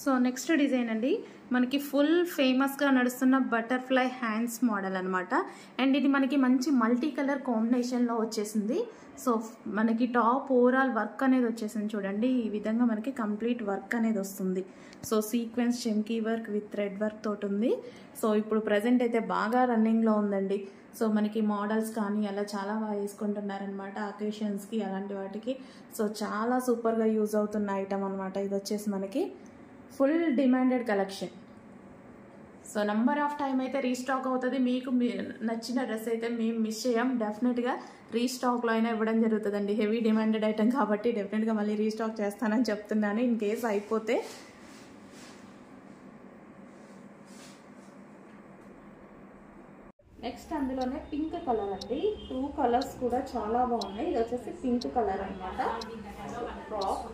So next design అండి మనకి full ఫేమస్గా నడుస్తున్న బటర్ఫ్లై హ్యాండ్స్ మోడల్ అనమాట. అండ్ ఇది మనకి మంచి మల్టీ కలర్ కాంబినేషన్లో వచ్చేసింది. సో మనకి టాప్ ఓవరాల్ వర్క్ అనేది వచ్చేసింది చూడండి. ఈ విధంగా మనకి కంప్లీట్ వర్క్ అనేది వస్తుంది. సో సీక్వెన్స్ చెమ్కీ వర్క్ విత్ థ్రెడ్ వర్క్ తోటి ఉంది. సో ఇప్పుడు ప్రజెంట్ అయితే బాగా రన్నింగ్లో ఉందండి. సో మనకి మోడల్స్ కానీ అలా చాలా బాగా వేసుకుంటున్నారనమాట అకేషన్స్కి అలాంటి వాటికి. సో చాలా సూపర్గా యూజ్ అవుతున్న ఐటమ్ అనమాట. ఇది వచ్చేసి మనకి full demanded collection. So number of time అయితే రీస్టాక్ అవుతుంది. మీకు నచ్చిన డ్రెస్ అయితే మేము మిస్ చేయం. డెఫినెట్గా రీస్టాక్లో అయినా ఇవ్వడం జరుగుతుందండి. హెవీ డిమాండెడ్ ఐటమ్ కాబట్టి డెఫినెట్గా మళ్ళీ రీస్టాక్ చేస్తానని చెప్తున్నాను ఇన్ కేస్ అయిపోతే. నెక్స్ట్ అందులోనే పింక్ కలర్ అండి. 2 కలర్స్ కూడా చాలా బాగున్నాయి. ఇది వచ్చేసి పింక్ కలర్ అనమాట. ఫ్రాక్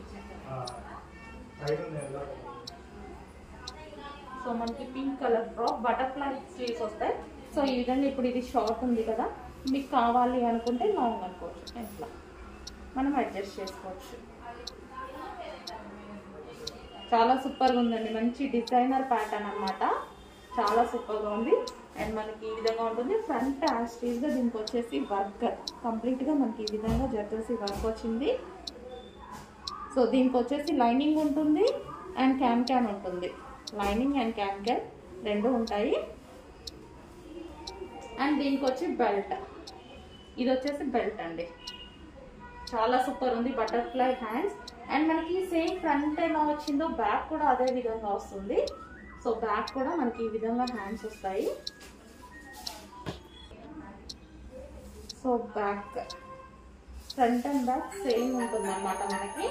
సో మనకి pink colour frock butterfly sleeves వస్తాయి. సో ఈ విధంగా ఇప్పుడు ఇది షార్ట్ ఉంది కదా, మీకు కావాలి అనుకుంటే లాంగ్ అనుకోవచ్చు. ఇట్లా మనం అడ్జస్ట్ చేసుకోవచ్చు. చాలా సూపర్గా ఉందండి. మంచి డిజైనర్ ప్యాటర్న్ అనమాట. చాలా సూపర్గా ఉంది. అండ్ మనకి ఈ విధంగా ఉంటుంది. ఫ్రంట్ యాస్టీజ్గా దీనికి వచ్చేసి వర్క్ కంప్లీట్గా మనకి ఈ విధంగా జర్దోసి వర్క్ వచ్చింది. సో దీనికి వచ్చేసి లైనింగ్ ఉంటుంది అండ్ క్యాన్ ఉంటుంది. లైనింగ్ అండ్ క్యాన్ రెండు ఉంటాయి. అండ్ దీనికి వచ్చి బెల్ట్. ఇది వచ్చేసి బెల్ట్ అండి. చాలా సూపర్ ఉంది. Butterfly hands. అండ్ మనకి సేమ్ ఫ్రంట్ ఎలా వచ్చిందో బ్యాక్ కూడా అదే విధంగా వస్తుంది. సో బ్యాక్ కూడా మనకి ఈ విధంగా హ్యాండ్స్ వస్తాయి. So back front and back same ఉంటుంది అన్నమాట. మనకి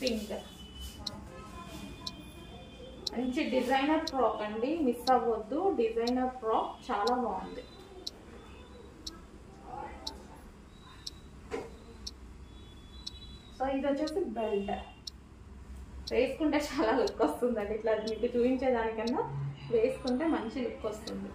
పింక్ మంచి డిజైనర్ ఫ్రాక్ అండి. మిస్ అవ్వద్దు. డిజైనర్ ఫ్రాక్ చాలా బాగుంది. సో ఇది వచ్చేసి బెల్ట్. వేసుకుంటే చాలా లుక్ వస్తుందండి. ఇట్లా మీకు చూపించేదానికన్నా వేసుకుంటే మంచి లుక్ వస్తుంది.